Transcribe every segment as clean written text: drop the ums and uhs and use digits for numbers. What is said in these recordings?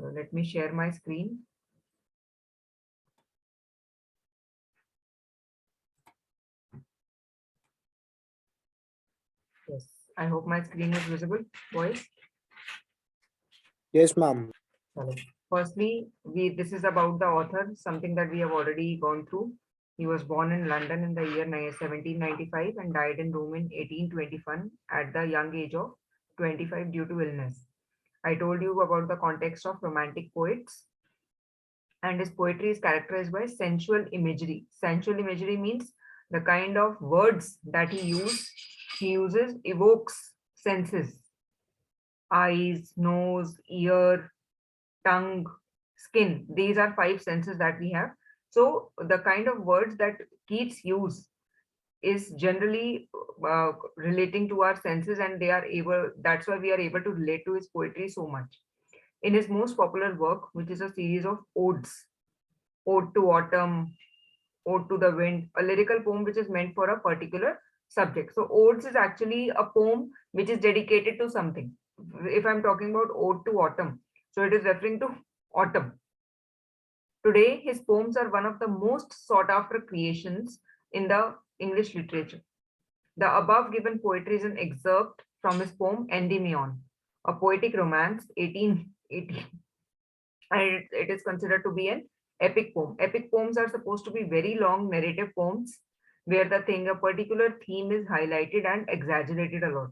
Chalo, let me share my screen. Yes, I hope my screen is visible, boys. Yes, ma'am. Firstly, this is about the author, something that we have already gone through. He was born in London in the year 1795 and died in Rome in 1821 at the young age of 25 due to illness. I told you about the context of romantic poets, and his poetry is characterized by sensual imagery. Sensual imagery means the kind of words that he uses evokes senses: eyes, nose, ear, tongue, skin. These are five senses that we have. So the kind of words that Keats use is generally relating to our senses, and they are able. That's why we are able to relate to his poetry so much. In his most popular work, which is a series of odes, Ode to Autumn, Ode to the Wind, a lyrical poem which is meant for a particular subject. So odes is actually a poem which is dedicated to something. If I'm talking about Ode to Autumn, so it is referring to autumn. Today, his poems are one of the most sought after creations in the English literature. The above given poetry is an excerpt from his poem Endymion, a poetic romance, 1818, and it is considered to be an epic poem. Epic poems are supposed to be very long narrative poems where a particular theme is highlighted and exaggerated a lot.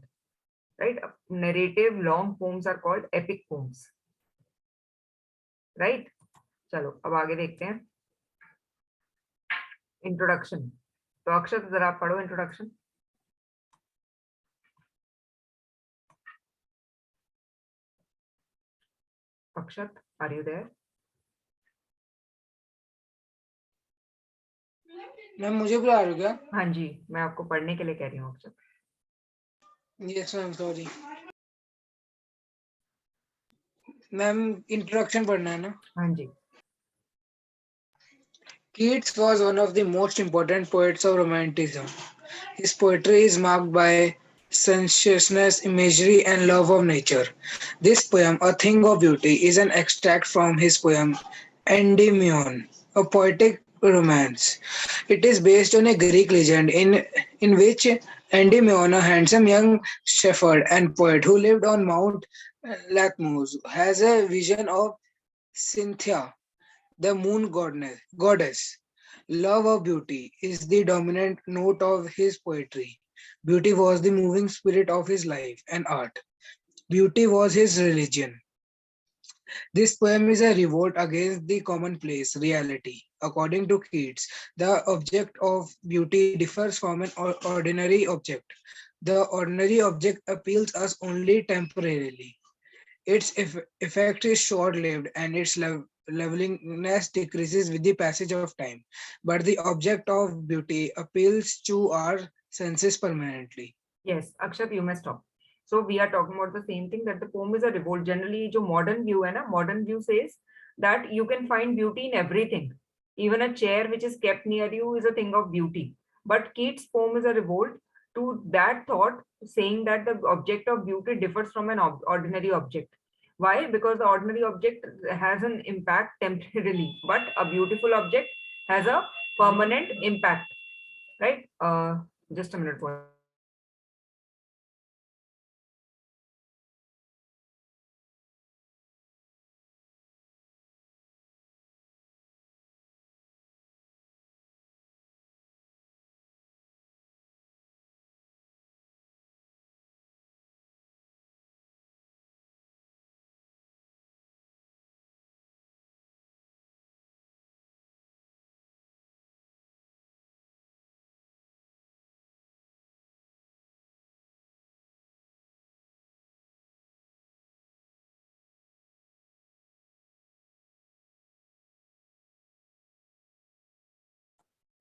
Right? Narrative long poems are called epic poems. Right? चलो अब आगे देखते हैं introduction. तो अक्षत जरा आप पढ़ो introduction. Akshat, are you there? Ma'am मुझे बुला रहे हो क्या? हाँ जी, मैं आपको पढ़ने के लिए कह रही हूँ Akshat. Yes ma'am, sorry ma'am, introduction पढ़ना है ना? हाँ जी. Keats was one of the most important poets of Romanticism. His poetry is marked by sensuousness, imagery, and love of nature. This poem, A Thing of Beauty, is an extract from his poem Endymion, a poetic romance. It is based on a Greek legend in which Endymion, a handsome young shepherd and poet who lived on Mount Latmos, has a vision of Cynthia, the moon goddess. Love of beauty is the dominant note of his poetry. Beauty was the moving spirit of his life and art. Beauty was his religion. This poem is a revolt against the commonplace reality. According to Keats, the object of beauty differs from an ordinary object. The ordinary object appeals us only temporarily. Its effect is short-lived and its levelingness decreases with the passage of time. But the object of beauty appeals to our senses permanently. Yes, Akshat, you may stop. So we are talking about the same thing, that the poem is a revolt. Generally, जो modern view है ना, modern view says that you can find beauty in everything. Even a chair which is kept near you is a thing of beauty. But Keats' poem is a revolt to that thought, saying that the object of beauty differs from an ordinary object. Why? Because the ordinary object has an impact temporarily, but a beautiful object has a permanent impact. Right? Just a minute.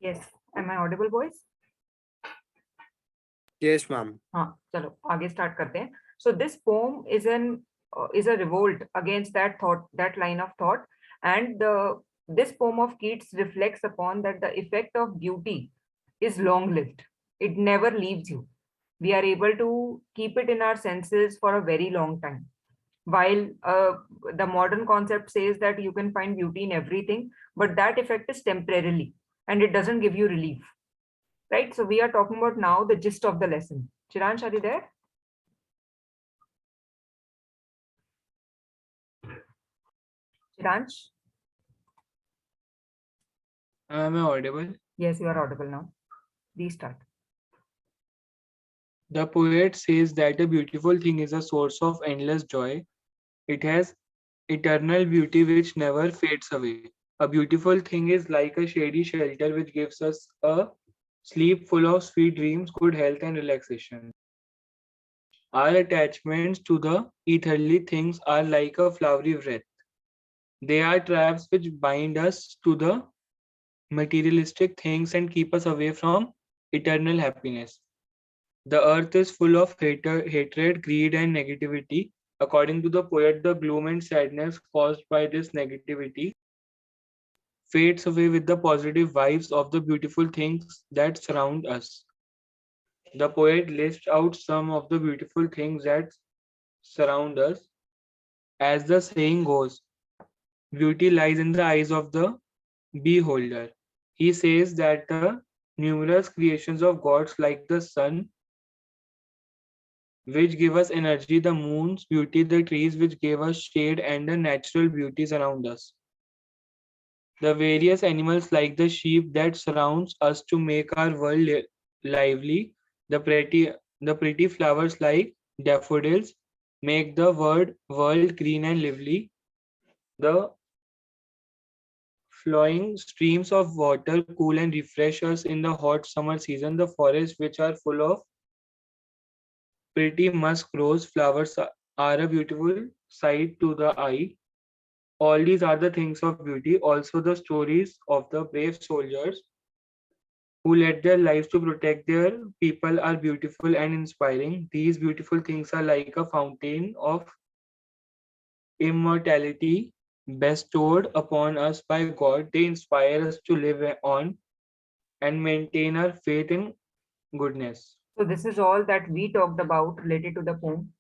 Yes. Am I audible, boys? Yes, ma'am. हाँ, चलो आगे start करते हैं. So this poem is a revolt against that thought, that line of thought, and this poem of Keats reflects upon that the effect of beauty is long-lived. It never leaves you. We are able to keep it in our senses for a very long time. while the modern concept says that you can find beauty in everything, but that effect is temporarily and it doesn't give you relief, right? So we are talking about now the gist of the lesson. Chiransh, are you there? Chiransh? Am I audible? Yes, you are audible now. Restart. The poet says that a beautiful thing is a source of endless joy. It has eternal beauty which never fades away. A beautiful thing is like a shady shelter which gives us a sleep full of sweet dreams, good health, and relaxation. Our attachments to the earthly things are like a flowery wreath. They are traps which bind us to the materialistic things and keep us away from eternal happiness. The earth is full of hatred, greed, and negativity. According to the poet, the gloom and sadness caused by this negativity fades away with the positive vibes of the beautiful things that surround us. The poet lists out some of the beautiful things that surround us. As the saying goes, beauty lies in the eyes of the beholder. He says that the numerous creations of gods like the sun, which give us energy, the moon's beauty, the trees which gave us shade, and the natural beauties around us. The various animals like the sheep that surrounds us to make our world lively, the pretty flowers like daffodils make the world green and lively. The flowing streams of water cool and refresh us in the hot summer season. The forests which are full of pretty musk rose flowers are a beautiful sight to the eye. All these are the things of beauty. Also, the stories of the brave soldiers who let their lives to protect their people are beautiful and inspiring. These beautiful things are like a fountain of immortality bestowed upon us by God. They inspire us to live on and maintain our faith in goodness. So this is all that we talked about related to the poem.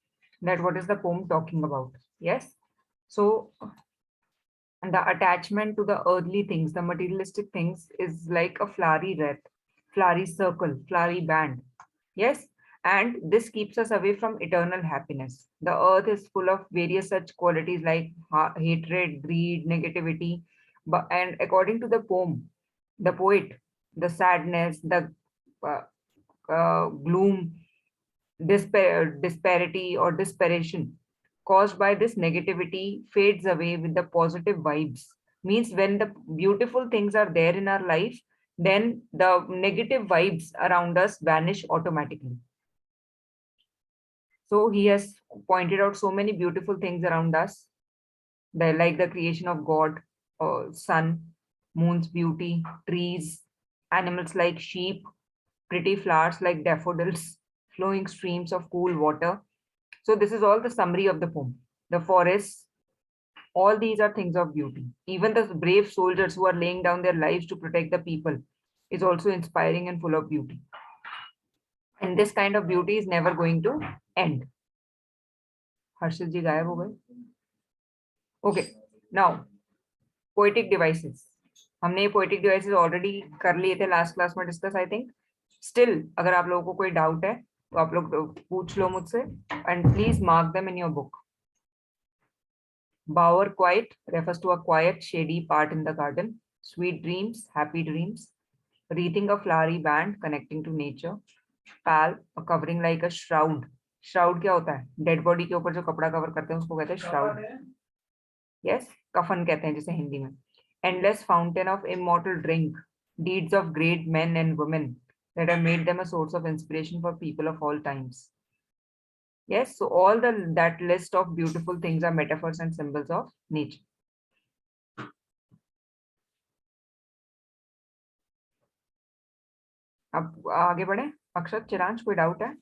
That what is the poem talking about? Yes. So and the attachment to the earthly things, the materialistic things, is like a flowery wreath, flowery circle, flowery band. Yes. And this keeps us away from eternal happiness. The earth is full of various such qualities like hatred, greed, negativity. But and according to the poem, the poet, the sadness, the uh, gloom, disparity, or desperation caused by this negativity fades away with the positive vibes. Means when the beautiful things are there in our life, then the negative vibes around us vanish automatically. So he has pointed out so many beautiful things around us, like the creation of God, sun, moon's beauty, trees, animals like sheep, pretty flowers like daffodils, flowing streams of cool water. So this is all the summary of the poem. The forests, all these are things of beauty. Even the brave soldiers who are laying down their lives to protect the people is also inspiring and full of beauty. And this kind of beauty is never going to end. Harshit ji गायब हो गए. Okay, now poetic devices. हमने ये poetic devices already कर लिए थे last class में discuss I think. Still, अगर आप लोगों को कोई doubt है तो आप लोग पूछ लो मुझसे and please mark them in your book. Bower quiet refers to a quiet, shady part in the garden. Sweet dreams, happy dreams. Wreathing a flowery band connecting to nature. Pal, a covering like a shroud. Shroud क्या होता है? Dead body के ऊपर जो कपड़ा cover करते हैं उसको कहते हैं shroud. Yes, कफन कहते हैं जिसे हिंदी में. Endless fountain of immortal drink. Deeds of great men and women that have made them a source of inspiration for people of all times. Yes, so all that list of beautiful things are metaphors and symbols of nature. अब आगे बढ़े. अक्षत, चिरांश, कोई doubt है?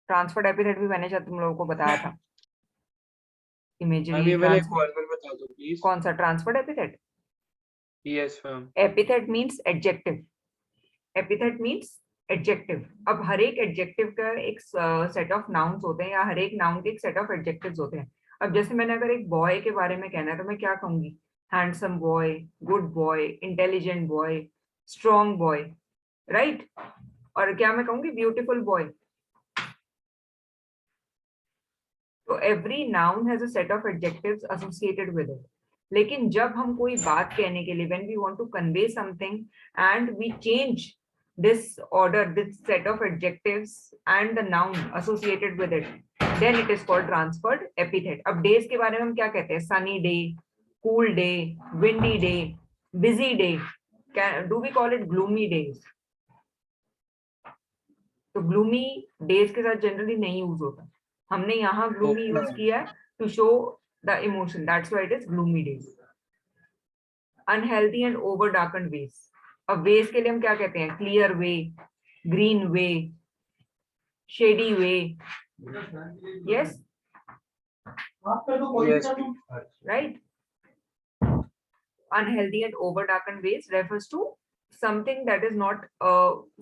Transferred epithet भी मैंने शायद तुम लोगों को बताया था. इमेजरी बता दो प्लीज. कौन सा transferred epithet? Yes ma'am. Epithet means adjective. Epithet means adjective. अब हर एक एडजेक्टिव का एक सेट ऑफ नाउन्स होते हैं या हर एक नाउन के एक सेट ऑफ एडजेक्टिव्स होते हैं. अब जैसे मैंने अगर एक बॉय के बारे में कहना है तो मैं क्या कहूंगी? Handsome boy, good boy, intelligent boy, strong boy, right? और क्या मैं कहूंगी? Beautiful boy. तो every noun has a set of adjectives associated with it. लेकिन जब हम कोई बात कहने के लिए, when we want to convey something and we change this order, this set of adjectives and the noun associated with it, then it is called transferred epithet. अब days के बारे में हम क्या कहते हैं? Sunny day, cool day, windy day, busy day. Do we call it gloomy days? तो gloomy days के साथ generally नहीं यूज होता. हमने यहाँ gloomy यूज किया है to show the emotion. That's why it is gloomy days. Unhealthy and over darkened ways. अब वेज के लिए हम क्या कहते हैं? Clear way, green way, shady way. Yes, right. Unhealthy and over darkened ways refers to something that is not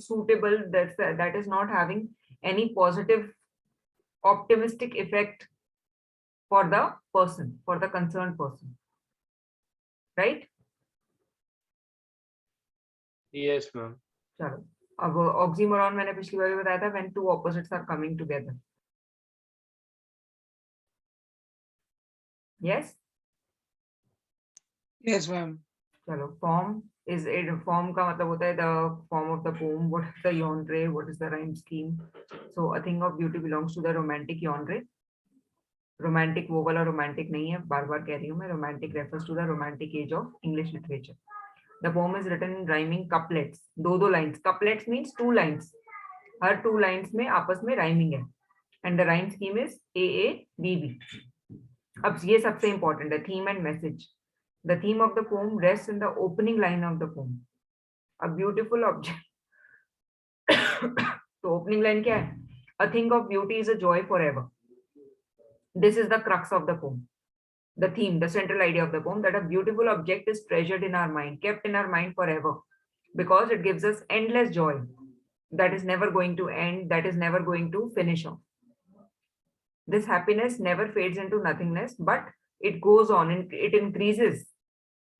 suitable, that is not having any positive optimistic effect for the person, for the concerned person, right? Yes, ma'am. चलो, अब oxymoron मैंने पिछली बार भी बताया था, when two opposites are coming together. Yes? Yes, ma'am. चलो, form is a form का मतलब होता है the form of the poem, what is the genre, what is the rhyme scheme. So a thing of beauty belongs to the romantic genre. Romantic वो वाला romantic नहीं है, बार बार कह रही हूँ मैं. Romantic refers to the romantic age of English literature. The poem is written in rhyming couplets. दो lines. Couplets means 2 lines. हर 2 lines में आपस में rhyming है. And the rhyme scheme is AABB. अब ये सबसे important है, theme and message. The theme of the poem rests in the opening line of the poem. A beautiful object. तो opening line क्या है? A thing of beauty is a joy forever. This is the crux of the poem. The theme, the central idea of the poem, that a beautiful object is treasured in our mind, kept in our mind forever, because it gives us endless joy that is never going to end, that is never going to finish off. This happiness never fades into nothingness, but it goes on and it increases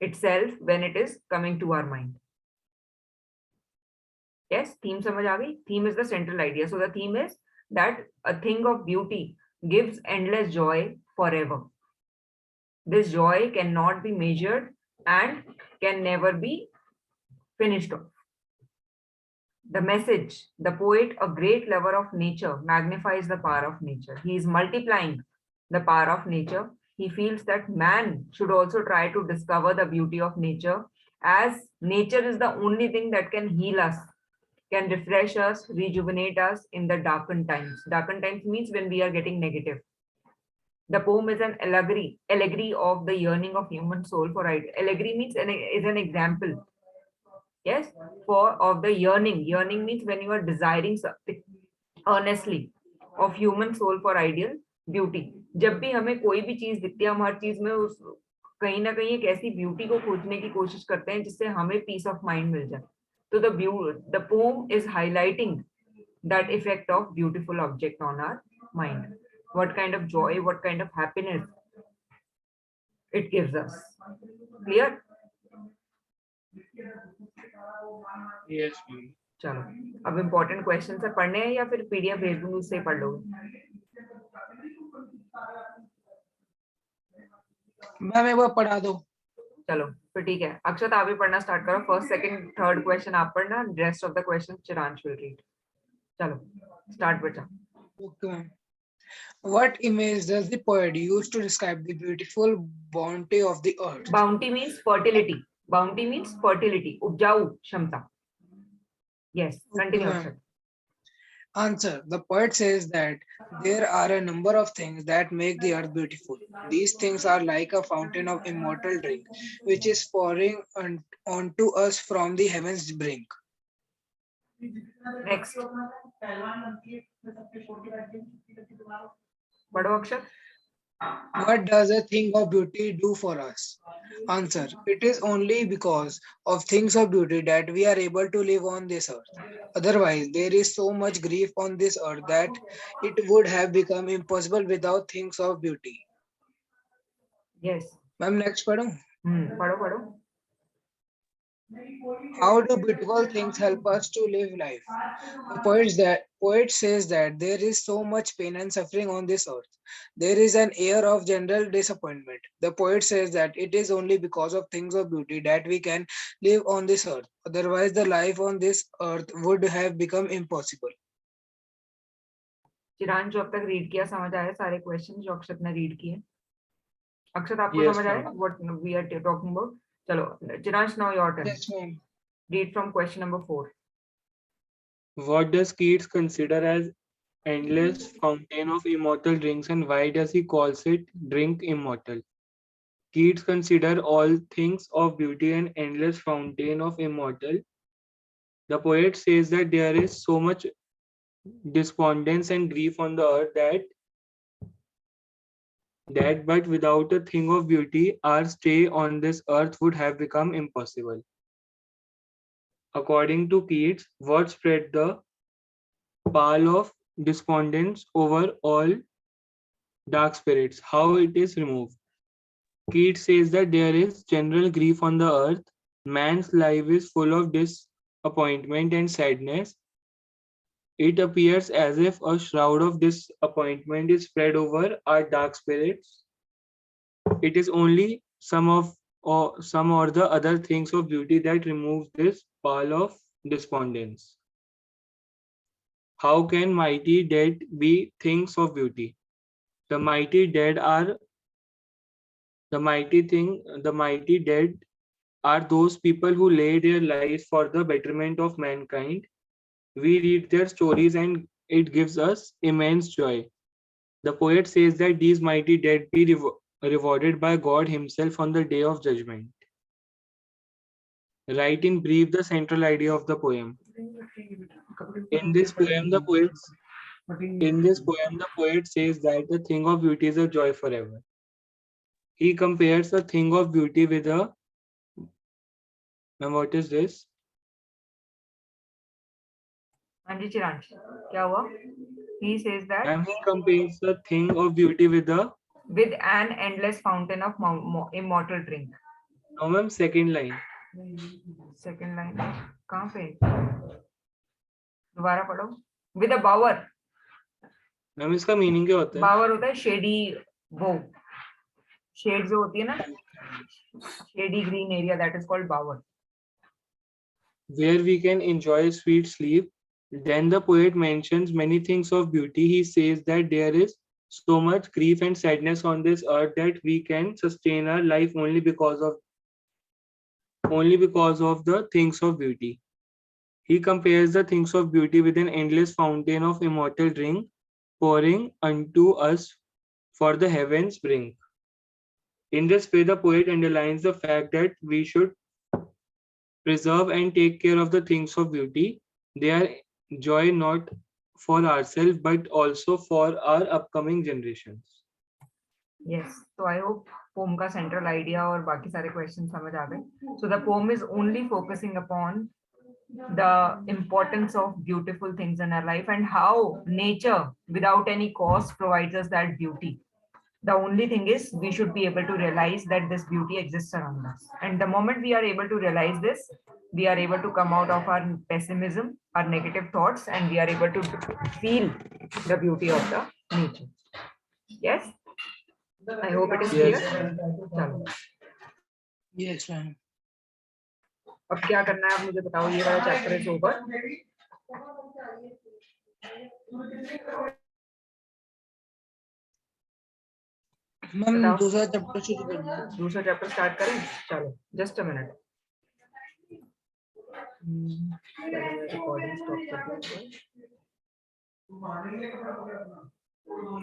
itself when it is coming to our mind. Yes, theme समझ आ गई? Theme is the central idea. So the theme is that a thing of beauty gives endless joy forever. This joy cannot be measured and can never be finished off. The message, the poet, a great lover of nature, magnifies the power of nature. He is multiplying the power of nature. He feels that man should also try to discover the beauty of nature, as nature is the only thing that can heal us, can refresh us, rejuvenate us in the darkened times. Darkened times means when we are getting negative. The poem is an allegory of the yearning of human soul for ideal. Allegory means is an example. Yes, of the yearning. Yearning means when you are desiring something earnestly of human soul for ideal beauty. जब भी हमें कोई भी चीज दिखती है, हम हर चीज में उस कहीं ना कहीं एक ऐसी ब्यूटी को खोजने की कोशिश करते हैं जिससे हमें पीस ऑफ माइंड मिल जाए. तो the poem is highlighting that effect of beautiful object on our mind. What kind of joy, what kind of happiness it gives us. Clear? Yes, ma'am. चलो, अब इम्पोर्टेंट क्वेश्चन है, पढ़ने हैं या फिर PDF भेज दूंगी उससे ही पढ़ लोगे? मैम एक बार पढ़ा दो. चलो फिर ठीक है, अक्षत आप भी पढ़ना स्टार्ट करो. फर्स्ट सेकंड थर्ड क्वेश्चन आप पढ़ना, rest of the question Chiransh will read. चलो स्टार्ट बच्चा. Okay, ma'am. What image does the poet use to describe the beautiful bounty of the earth? Bounty means fertility. Bounty means fertility, उपजाऊ क्षमता. Yes, continue Okay, Akshat. Answer. The poet says that there are a number of things that make the earth beautiful. These things are like a fountain of immortal drink, which is pouring onto us from the heavens brink. Next पढ़ो अक्षत. What does a thing of beauty do for us? Answer. It is only because of things of beauty that we are able to live on this earth. Otherwise, there is so much grief on this earth that it would have become impossible without things of beauty. Yes. Ma'am next पढ़ूं? पढ़ो पढ़ो. How do beautiful things help us to live life? The poet says that there is so much pain and suffering on this earth. There is an air of general disappointment. The poet says that it is only because of things of beauty that we can live on this earth. Otherwise, the life on this earth would have become impossible. चिरांश जो अब तक read किया समझ आया सारे question जो अक्षत ने read किए? अक्षत आपको Yes, समझ आया ma'am. What we are talking about? चलो Chiransh, now your turn. Yes, ma'am. Read from question number 4. What does Keats consider as endless fountain of immortal drinks, and why does he calls it drink immortal? Keats consider all things of beauty an endless fountain of immortal. The poet says that there is so much despondence and grief on the earth that but without a thing of beauty, our stay on this earth would have become impossible. According to Keats, what spread the pall of despondence over all dark spirits, how it is removed. Keats says that there is general grief on the earth. Man's life is full of disappointment and sadness. It appears as if a shroud of disappointment is spread over our dark spirits. It is only some or the other things of beauty that remove this pall of despondence. How can mighty dead be things of beauty? The mighty dead are the mighty dead are those people who lay their lives for the betterment of mankind. We read their stories and it gives us immense joy. The poet says that these mighty dead be rewarded by God Himself on the day of judgment. Write in brief the central idea of the poem. In this poem, the poet says that the thing of beauty is a joy forever. He compares the thing of beauty with a. Now, what is this? हाँ जी चिरांश, क्या हुआ? He says that And he compares the thing of beauty with a. with an endless fountain of immortal drink. No, ma'am, second line. Second line कहाँ पे? दोबारा पढ़ो. With a bower. Ma'am इसका meaning क्या होता है? Bower होता है shady वो. Shade जो होती है ना, shady green area, that is called bower. Where we can enjoy sweet sleep. Then the poet mentions many things of beauty. He says that there is so much grief and sadness on this earth that we can sustain our life only because of the things of beauty. He compares the things of beauty with an endless fountain of immortal drink pouring unto us for the heavens brink. In this way, the poet underlines the fact that we should preserve and take care of the things of beauty. They are joy not for ourselves but also for our upcoming generations. Yes, so I hope poem का central idea और बाकी सारे questions समझ आ गए. So the poem is only focusing upon the importance of beautiful things in our life and how nature without any cost provides us that beauty. The only thing is we should be able to realize that this beauty exists around us. And the moment we are able to realize this, we are able to come out of our pessimism, our negative thoughts, and we are able to feel the beauty of the nature. Yes? I hope it is clear. Yes. चलो, Yes, ma'am. अब क्या करना है आप मुझे बताओ. ये वाला चैप्टर इज ओवर. मैम बताओ. दूसरा चैप्टर शुरू करना है. दूसरा चैप्टर स्टार्ट करें. चलो, just a minute. Recording stop कर दूं.